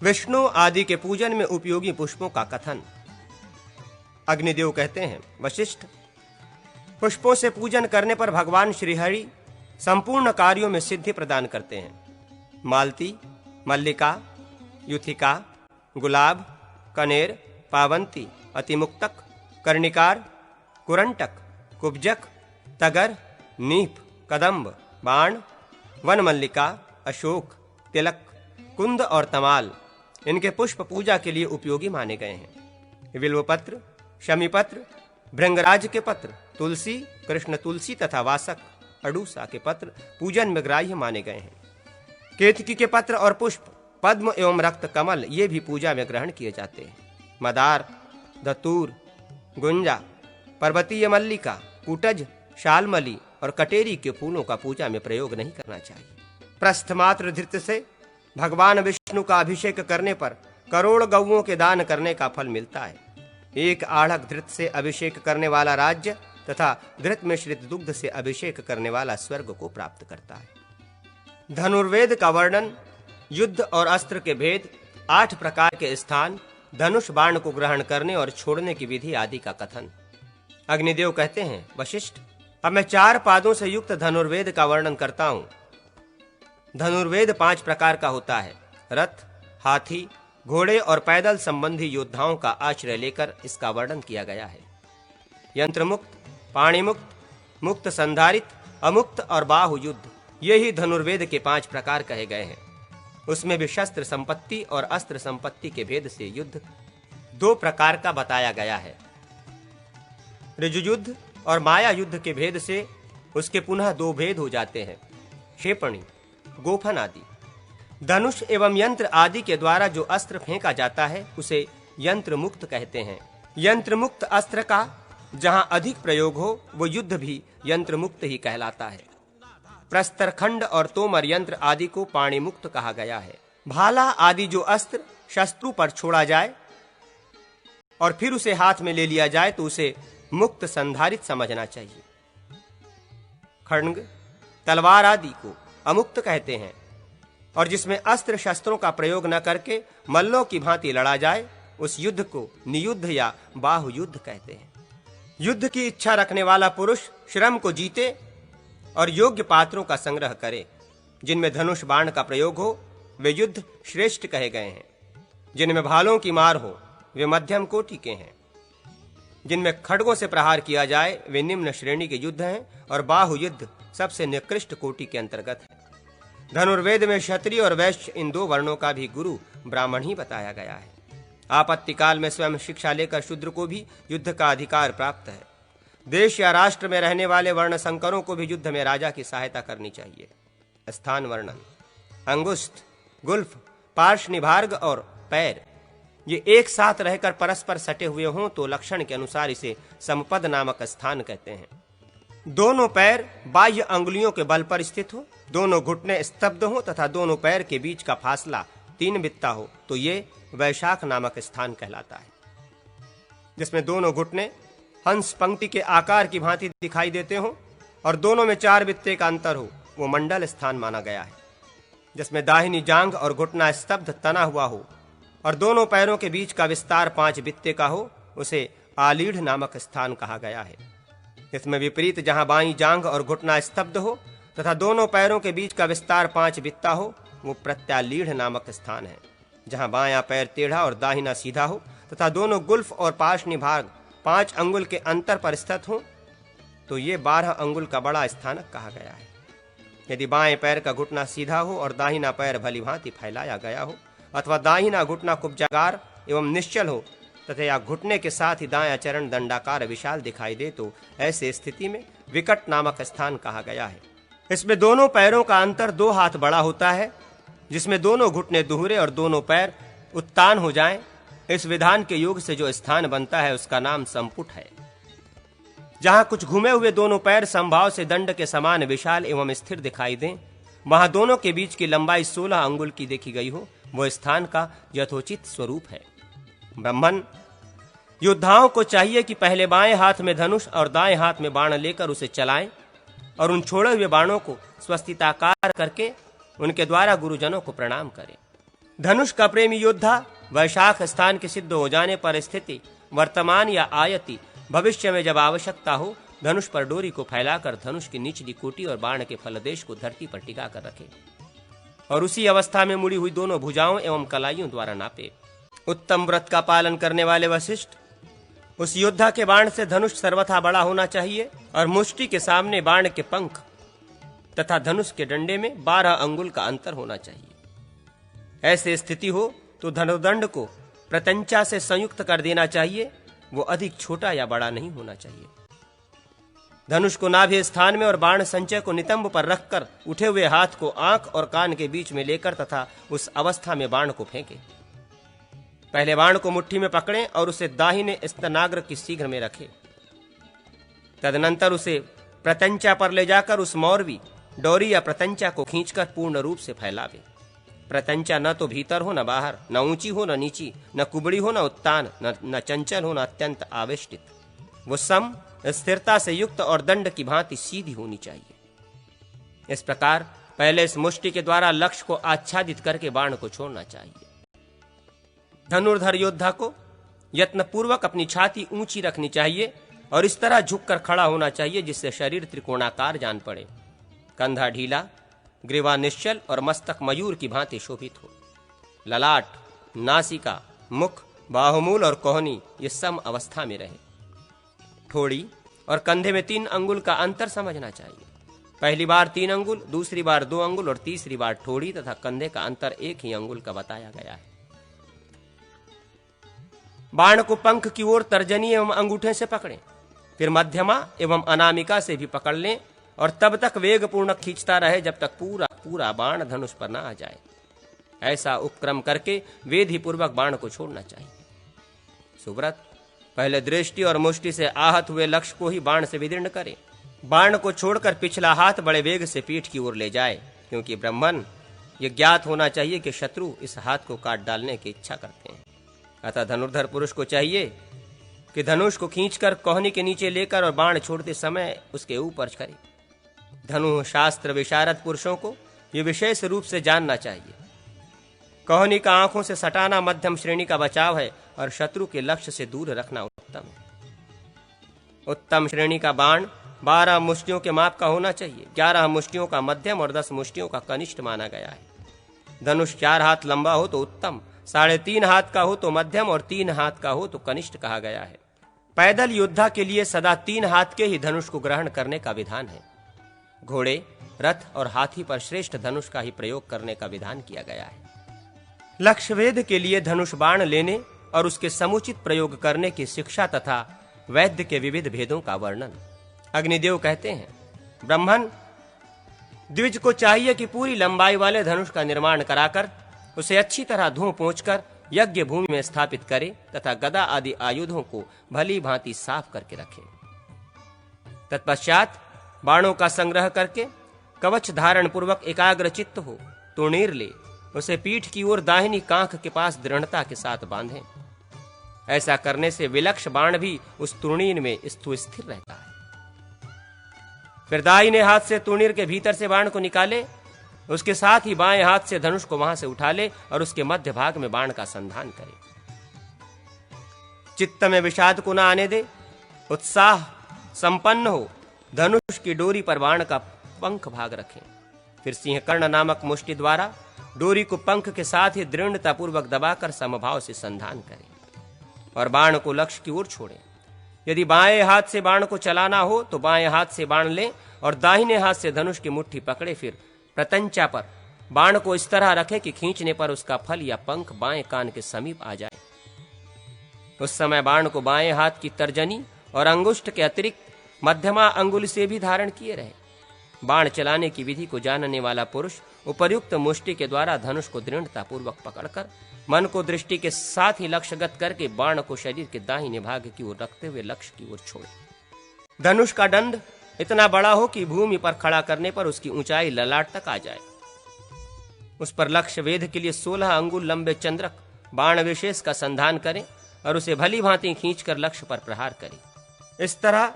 विष्णु आदि के पूजन में उपयोगी पुष्पों का कथन। अग्निदेव कहते हैं, वशिष्ठ, पुष्पों से पूजन करने पर भगवान श्रीहरि संपूर्ण कार्यों में सिद्धि प्रदान करते हैं। मालती, मल्लिका, युथिका, गुलाब, कनेर, पावंती, अतिमुक्तक, कर्णिकार, कुरंटक, कुब्जक, तगर, नीप, कदम्ब, बाण, वन मल्लिका, अशोक, तिलक, कुंद और तमाल इनके पुष्प पूजा के लिए उपयोगी माने गए हैं। बिल्वपत्र, शमीपत्र, भृंगराज के पत्र, तुलसी, कृष्ण तुलसी तथा वासक, अडूसा के पत्र पूजन में ग्राह्य माने गए हैं। केतकी के पत्र और पुष्प, पद्म एवं रक्त कमल ये भी पूजा में ग्रहण किए जाते हैं। मदार, धतूर, गुंजा, पर्वतीय मल्लिका, कुटज, शालमली और कटेरी के फूलों का पूजा में प्रयोग नहीं करना चाहिए। प्रस्थमात्र धृत से भगवान विष्णु का अभिषेक करने पर करोड़ गौओं के दान करने का फल मिलता है। एक आढ़क धृत से अभिषेक करने वाला राज्य तथा धृत मिश्रित दुग्ध से अभिषेक करने वाला स्वर्ग को प्राप्त करता है। धनुर्वेद का वर्णन, युद्ध और अस्त्र के भेद, 8 प्रकार के स्थान, धनुष बाण को ग्रहण करने और छोड़ने की विधि आदि का कथन। अग्निदेव कहते हैं, वशिष्ठ, अब मैं 4 पादों से युक्त धनुर्वेद का वर्णन करता हूं। धनुर्वेद 5 प्रकार का होता है। रथ, हाथी, घोड़े और पैदल संबंधी योद्धाओं का आश्रय लेकर इसका वर्णन किया गया है। यंत्र मुक्त, पाणी मुक्त, मुक्त संधारित, अमुक्त और बाहु युद्ध, ये ही धनुर्वेद के 5 प्रकार कहे गए हैं। उसमें भी शस्त्र संपत्ति और अस्त्र संपत्ति के भेद से युद्ध 2 प्रकार का बताया गया है। ऋजु युद्ध और माया युद्ध के भेद से उसके पुनः 2 भेद हो जाते हैं, क्षेपणी, गोफन आदि। धनुष एवं यंत्र आदि के द्वारा जो अस्त्र फेंका जाता है उसे यंत्र मुक्त कहते हैं। यंत्र मुक्त अस्त्र का जहां अधिक प्रयोग हो वो युद्ध भी यंत्र मुक्त ही कहलाता है। प्रस्तरखंड और तोमर यंत्र आदि को पाणी मुक्त कहा गया है। भाला आदि जो अस्त्र शत्रु पर छोड़ा जाए और फिर उसे हाथ में ले लिया जाए तो उसे मुक्त संधारित समझना चाहिए। खड्ग, तलवार आदि को अमुक्त कहते हैं और जिसमें अस्त्र शस्त्रों का प्रयोग न करके मल्लों की भांति लड़ा जाए उस युद्ध को नियुद्ध या बाहु युद्ध कहते हैं। युद्ध की इच्छा रखने वाला पुरुष श्रम को जीते और योग्य पात्रों का संग्रह करे। जिनमें धनुष बाण का प्रयोग हो वे युद्ध श्रेष्ठ कहे गए हैं। जिनमें भालों की मार हो वे मध्यम कोटि के हैं। जिनमें खड्गों से प्रहार किया जाए वे निम्न श्रेणी के युद्ध हैं और बाहु युद्ध सबसे निकृष्ट कोटि के अंतर्गत है। धनुर्वेद में क्षत्रिय और वैश्य इन 2 वर्णों का भी गुरु ब्राह्मण ही बताया गया है। आपत्ति काल में स्वयं शिक्षा लेकर शूद्र को भी युद्ध का अधिकार प्राप्त है। देश या राष्ट्र में रहने वाले वर्ण संकरों को भी युद्ध में राजा की सहायता करनी चाहिए। स्थान वर्णन, अंगुष्ठ, गुल्फ, पार्श्वनिभार्ग और पैर ये एक साथ रहकर परस्पर सटे हुए हों तो लक्षण के अनुसार इसे समपद नामक स्थान कहते हैं। दोनों पैर बाह्य अंगुलियों के बल पर स्थित हो, दोनों घुटने स्तब्ध हो तथा दोनों पैर के बीच का फासला 3 बित्ता हो तो ये वैशाख नामक स्थान कहलाता है। जिसमें दोनों घुटने हंस पंक्ति के आकार की भांति दिखाई देते हो और दोनों में 4 बित्ते का अंतर हो वो मंडल स्थान माना गया है। जिसमें दाहिनी जांघ और घुटना स्तब्ध तना हुआ हो और दोनों पैरों के बीच का विस्तार 5 बित्ते का हो उसे आलीढ़ नामक स्थान कहा गया है। इसमें विपरीत जहां बाईं जांघ और घुटना स्तब्ध हो तथा दोनों पैरों के बीच का विस्तार 5 बित्ता हो वो प्रत्यालीढ़ नामक स्थान है। जहां बायां पैर टेढ़ा और दाहिना सीधा हो तथा दोनों गुल्फ और पार्श्वनिभाग 5 अंगुल के अंतर पर स्थित हो तो ये 12 अंगुल का बड़ा स्थानक कहा गया है। यदि बाएं पैर का घुटना सीधा हो और दाहिना पैर भली भांति फैलाया गया हो अथवा दाहिना घुटना कुब्जाकार एवं निश्चल हो तथा या घुटने के साथ ही दायां चरण दंडाकार विशाल दिखाई दे तो ऐसे स्थिति में विकट नामक स्थान कहा गया है। इसमें दोनों पैरों का अंतर 2 हाथ बड़ा होता है। जिसमें दोनों घुटने दुहरे और दोनों पैर उत्तान हो जाएं। इस विधान के योग से जो स्थान बनता है उसका नाम संपुट है। जहां कुछ घूमे हुए दोनों पैर संभाव से दंड के समान विशाल एवं स्थिर दिखाई दें, वहां दोनों के बीच की लंबाई 16 अंगुल की देखी गई हो वो स्थान का यथोचित स्वरूप है। ब्राह्मण, योद्धाओं को चाहिए कि पहले बाएं हाथ में धनुष और दाएं हाथ में बाण लेकर उसे चलाएं और उन छोड़े हुए बाणों को स्वस्तिताकार करके उनके द्वारा गुरुजनों को प्रणाम करें। धनुष का प्रेमी योद्धा वैशाख स्थान के सिद्ध हो जाने पर स्थिति वर्तमान या आयति भविष्य में जब आवश्यकता हो धनुष पर डोरी को फैलाकर धनुष की निचली कोटि और बाण के फलदेश को धरती पर टिका कर रखे और उसी अवस्था में मुड़ी हुई दोनों भुजाओं एवं कलाइयों द्वारा नापे। उत्तम व्रत का पालन करने वाले वशिष्ठ, उस योद्धा के बाण से धनुष सर्वथा बड़ा होना चाहिए और मुष्टि के सामने बाण के पंख तथा धनुष के डंडे में 12 अंगुल का अंतर होना चाहिए। ऐसी स्थिति हो तो धनुर्दंड को प्रत्यंचा से संयुक्त कर देना चाहिए, वो अधिक छोटा या बड़ा नहीं होना चाहिए। धनुष को नाभि स्थान में और बाण संचय को नितंब पर रखकर उठे हुए हाथ को आंख और कान के बीच में लेकर तथा उस अवस्था में बाण को फेंके। पहले बाण को मुट्ठी में पकड़ें और उसे दाहिने स्तनाग्र की शीघ्र में रखें। तदनंतर उसे प्रत्यंचा पर ले जाकर उस मौरवी डोरी या प्रत्यंचा को खींचकर पूर्ण रूप से फैलावे। प्रत्यंचा न तो भीतर हो न बाहर, न ऊंची हो न नीची, न कुबड़ी हो न उत्तान, न चंचल हो न अत्यंत आवेष्टित। वो सम स्थिरता से युक्त और दंड की भांति सीधी होनी चाहिए। इस प्रकार पहले इस मुष्टि के द्वारा लक्ष्य को आच्छादित करके बाण को छोड़ना चाहिए। धनुर्धर योद्धा को यत्नपूर्वक अपनी छाती ऊंची रखनी चाहिए और इस तरह झुककर खड़ा होना चाहिए जिससे शरीर त्रिकोणाकार जान पड़े, कंधा ढीला, ग्रीवा निश्चल और मस्तक मयूर की भांति शोभित हो। ललाट, नासिका, मुख, बाहुमूल और कोहनी ये सम अवस्था में रहे। ठोड़ी और कंधे में 3 अंगुल का अंतर समझना चाहिए। पहली बार 3 अंगुल, दूसरी बार 2 अंगुल और तीसरी बार ठोड़ी तथा कंधे का अंतर 1 ही अंगुल का बताया गया है। बाण को पंख की ओर तर्जनी एवं अंगूठे से पकड़ें, फिर मध्यमा एवं अनामिका से भी पकड़ लें और तब तक वेग पूर्ण खींचता रहे जब तक पूरा बाण धनुष पर न आ जाए। ऐसा उपक्रम करके वेधी पूर्वक बाण को छोड़ना चाहिए। सुव्रत, पहले दृष्टि और मुष्टि से आहत हुए लक्ष्य को ही बाण से विदीर्ण करें। बाण को छोड़कर पिछला हाथ बड़े वेग से पीठ की ओर ले जाए, क्योंकि ब्राह्मण ये ज्ञात होना चाहिए कि शत्रु इस हाथ को काट डालने की इच्छा करते हैं। अतः धनुर्धर पुरुष को चाहिए कि धनुष को खींचकर कोहनी के नीचे लेकर और बाण छोड़ते समय उसके ऊपर करे। धनु शास्त्र विशारद पुरुषों को ये विशेष रूप से जानना चाहिए। कोहनी का आंखों से सटाना मध्यम श्रेणी का बचाव है और शत्रु के लक्ष्य से दूर रखना उत्तम है। उत्तम श्रेणी का बाण 12 मुष्टियों के माप का होना चाहिए। 11 मुष्टियों का मध्यम और 10 मुष्टियों का कनिष्ठ माना गया है। धनुष 4 हाथ लंबा हो तो उत्तम, 3.5 हाथ का हो तो मध्यम और 3 हाथ का हो तो कनिष्ठ कहा गया है। पैदल योद्धा के लिए सदा 3 हाथ के ही धनुष को ग्रहण करने का विधान है। घोड़े, रथ और हाथी पर श्रेष्ठ धनुष का ही प्रयोग करने का विधान किया गया है। लक्ष्यवेध के लिए धनुष बाण लेने और उसके समुचित प्रयोग करने की शिक्षा तथा वैद्य के विविध भेदों का वर्णन। अग्निदेव कहते हैं, ब्राह्मण द्विज को चाहिए कि पूरी लंबाई वाले धनुष का निर्माण कराकर उसे अच्छी तरह धो पोंछकर यज्ञ भूमि में स्थापित करे तथा गदा आदि आयुधों को भली भांति साफ करके रखे। तत्पश्चात बाणों का संग्रह करके कवच धारण पूर्वक एकाग्र चित्त हो तुणीर ले उसे पीठ की ओर दाहिनी कांख के पास दृढ़ता के साथ बांधें। ऐसा करने से विलक्ष बाण भी उस तुणीर में स्थिर रहता है। फिर दाहिने हाथ से तुणीर के भीतर से बाण को निकाले, उसके साथ ही बाएं हाथ से धनुष को वहां से उठा ले और उसके मध्य भाग में बाण का संधान करे। चित्त में विषाद को न आने दे, उत्साह संपन्न हो धनुष की डोरी पर बाण का पंख भाग रखें। फिर सिंहकर्ण नामक मुष्टि द्वारा डोरी को पंख के साथ ही दृढ़ता पूर्वक दबाकर समभाव से संधान करें और बाण को लक्ष्य की ओर छोड़ें। यदि बाएं हाथ से बाण को चलाना हो तो बाएं हाथ से बाण लें और दाहिने हाथ से धनुष की मुट्ठी पकड़े। फिर प्रत्यंचा पर बाण को इस तरह रखें कि खींचने पर उसका फल या पंख बाएं कान के समीप आ जाए। उस समय बाण को बाएं हाथ की तर्जनी और अंगुष्ठ के अतिरिक्त मध्यमा अंगुली से भी धारण किए रहे। बाण चलाने की विधि को जानने वाला पुरुष उपर्युक्त मुष्टि के द्वारा धनुष को दृढ़ता पूर्वक पकड़कर मन को दृष्टि के साथ ही लक्ष्यगत करके बाण को शरीर के दाहिने भाग की ओर रखते हुए लक्ष्य की ओर छोड़े। धनुष का दंड इतना बड़ा हो कि भूमि पर खड़ा करने पर उसकी ऊंचाई ललाट तक आ जाए। उस पर लक्ष्य वेध के लिए 16 अंगुल लंबे चंद्रक बाण विशेष का संधान करें और उसे भली भांति खींचकर लक्ष्य पर प्रहार करें। इस तरह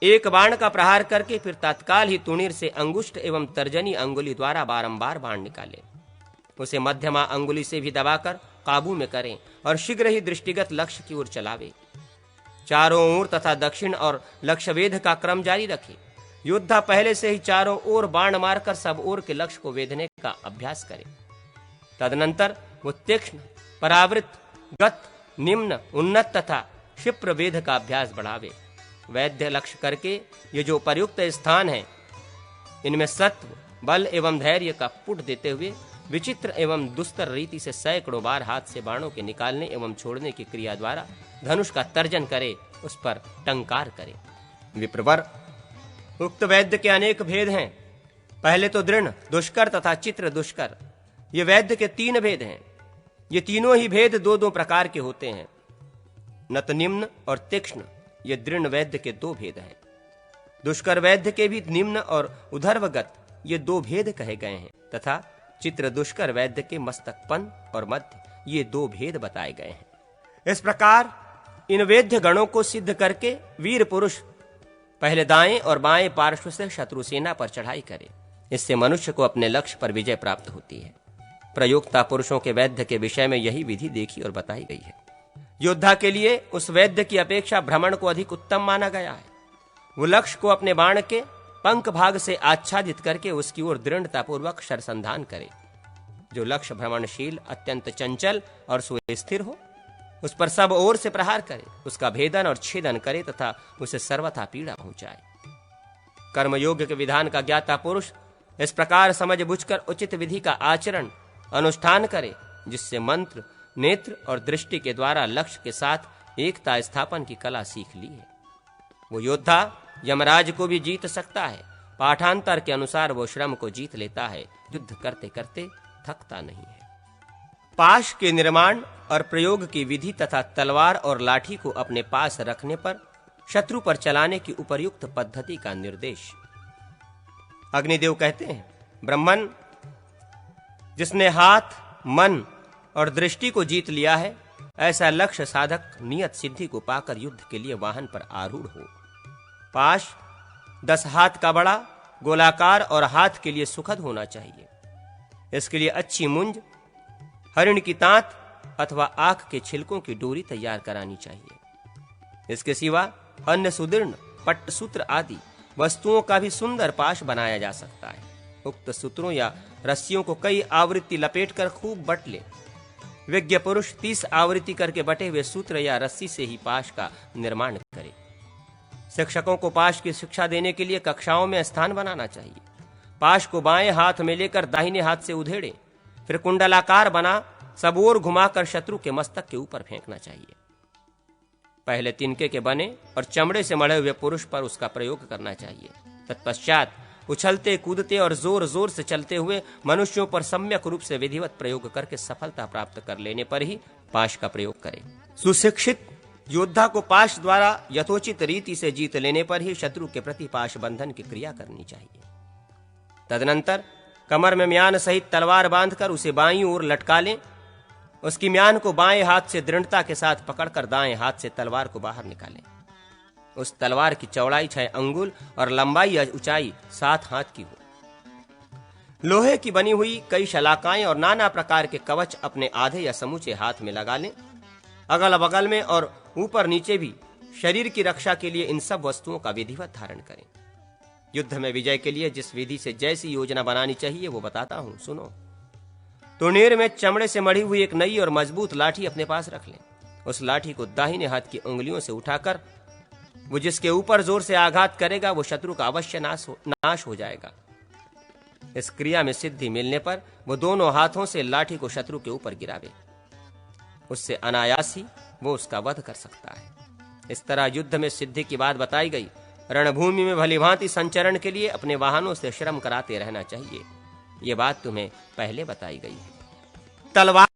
एक बाण का प्रहार करके फिर तत्काल ही तुणीर से अंगुष्ठ एवं तर्जनी अंगुली द्वारा बारंबार बाण निकाले। उसे मध्यमा अंगुली से भी दबाकर काबू में करें और शीघ्र ही दृष्टिगत लक्ष्य की ओर चलावे। चारों ओर तथा दक्षिण और लक्ष्यवेध का क्रम जारी रखे। योद्धा पहले से ही चारों ओर बाण मारकर सब ओर के लक्ष्य को वेधने का अभ्यास करे। तदनंतर वो तीक्ष्ण, परावृत, गत, निम्न, उन्नत तथा क्षिप्र वेध का अभ्यास बढ़ावे। वैद्य लक्ष्य करके ये जो प्रयुक्त स्थान है, इनमें सत्व, बल एवं धैर्य का पुट देते हुए विचित्र एवं दुस्तर रीति से सैकड़ों बार हाथ से बाणों के निकालने एवं छोड़ने की क्रिया द्वारा धनुष का तर्जन करे, उस पर टंकार करे। विप्रवर, उक्त वैद्य के अनेक भेद हैं। पहले तो दृढ़, दुष्कर तथा चित्र दुष्कर, ये वैद्य के 3 भेद हैं। ये तीनों ही भेद 2-2 प्रकार के होते हैं। नत, निम्न और तीक्ष्ण, ये दृढ़ वैद्य के 2 भेद हैं। दुष्कर वैद्य के भी निम्न और उधर्वगत, ये 2 भेद कहे गए हैं तथा चित्र दुष्कर वैद्य के मस्तकपन और मध्य, ये 2 भेद बताए गए हैं। इस प्रकार इन वेद्य गणों को सिद्ध करके वीर पुरुष पहले दाएं और बाएं पार्श्व से शत्रु सेना पर चढ़ाई करे। इससे मनुष्य को अपने लक्ष्य पर विजय प्राप्त होती है। प्रयोक्ता पुरुषों के वैद्य के विषय में यही विधि देखी और बताई गई है। योद्धा के लिए उस वैद्य की अपेक्षा भ्रमण को अधिक उत्तम माना गया है। वो लक्ष्य को अपने बाण के पंख भाग से आच्छादित करके उसकी ओर दृढ़तापूर्वक शरसंधान करे। जो लक्ष्य भ्रमणशील, अत्यंत चंचल और सुस्थिर हो, उस पर सब ओर से प्रहार करे, उसका भेदन और छेदन करे तथा उसे सर्वथा पीड़ा पहुंचाए। कर्मयोग के विधान का ज्ञाता पुरुष इस प्रकार समझ बुझकर उचित विधि का आचरण अनुष्ठान करे, जिससे मंत्र, नेत्र और दृष्टि के द्वारा लक्ष्य के साथ एकता स्थापन की कला सीख ली है। वो योद्धा यमराज को भी जीत सकता है। पाठांतर के अनुसार वो श्रम को जीत लेता है, युद्ध करते करते थकता नहीं है। पाश के निर्माण और प्रयोग की विधि तथा तलवार और लाठी को अपने पास रखने पर शत्रु पर चलाने की उपर्युक्त पद्धति का निर्देश। अग्निदेव कहते हैं, ब्रह्मन, जिसने हाथ, मन और दृष्टि को जीत लिया है, ऐसा लक्ष्य साधक नियत सिद्धि को पाकर युद्ध के लिए वाहन पर आरूढ़ हो। पाश 10 हाथ का बड़ा, गोलाकार और हाथ के लिए सुखद होना चाहिए। इसके लिए अच्छी मुंज, हरिण की तांत अथवा आंख के छिलकों की डोरी तैयार करानी चाहिए। इसके सिवा अन्य सुदृढ़, पट्टसूत्र आदि वस्तुओं का भी सुंदर पाश बनाया जा सकता है। उक्त सूत्रों या रस्सियों को कई आवृत्ति लपेटकर खूब बट ले। विज्ञ पुरुष 30 आवृत्ति करके बटे हुए सूत्र या रस्सी से ही पाश का निर्माण करे। शिक्षकों को पाश की शिक्षा देने के लिए कक्षाओं में स्थान बनाना चाहिए। पाश को बाएं हाथ में लेकर दाहिने हाथ से उधेड़े, फिर कुंडलाकार बना सब ओर घुमाकर शत्रु के मस्तक के ऊपर फेंकना चाहिए। पहले तिनके के बने और चमड़े से मढ़े हुए पुरुष पर उसका प्रयोग करना चाहिए। तत्पश्चात उछलते, कूदते और जोर जोर से चलते हुए मनुष्यों पर सम्यक रूप से विधिवत प्रयोग करके सफलता प्राप्त कर लेने पर ही पाश का प्रयोग करें। सुशिक्षित योद्धा को पाश द्वारा यथोचित रीति से जीत लेने पर ही शत्रु के प्रति पाश बंधन की क्रिया करनी चाहिए। तदनंतर कमर में म्यान सहित तलवार बांधकर उसे बाईं ओर लटका लें। उसकी म्यान को बाएं हाथ से दृढ़ता के साथ पकड़कर दाएं हाथ से तलवार को बाहर निकालें। उस तलवार की चौड़ाई 6 अंगुल और लंबाई या ऊंचाई 7 हाथ की हो। लोहे की बनी हुई कई शलाकाएं और नाना प्रकार के कवच अपने आधे या समूचे हाथ में लगा लें। अगल बगल में और ऊपर नीचे भी शरीर की रक्षा के लिए इन सब वस्तुओं का विधिवत धारण करें। युद्ध में विजय के लिए जिस विधि से जैसी योजना बनानी चाहिए वो बताता हूं, सुनो। तोनेर में चमड़े से मढ़ी हुई एक नई और मजबूत लाठी अपने पास रख लें। उस लाठी को दाहिने हाथ की उंगलियों से उठाकर वो जिसके ऊपर जोर से आघात करेगा वो शत्रु का अवश्य नाश हो जाएगा। इस क्रिया में सिद्धि मिलने पर वो दोनों हाथों से लाठी को शत्रु के ऊपर गिरावे। उससे अनायास ही वो उसका वध कर सकता है। इस तरह युद्ध में सिद्धि की बात बताई गई। रणभूमि में भलीभांति संचरण के लिए अपने वाहनों से श्रम कराते रहना चाहिए। ये बात तुम्हें पहले बताई गई है। तलवार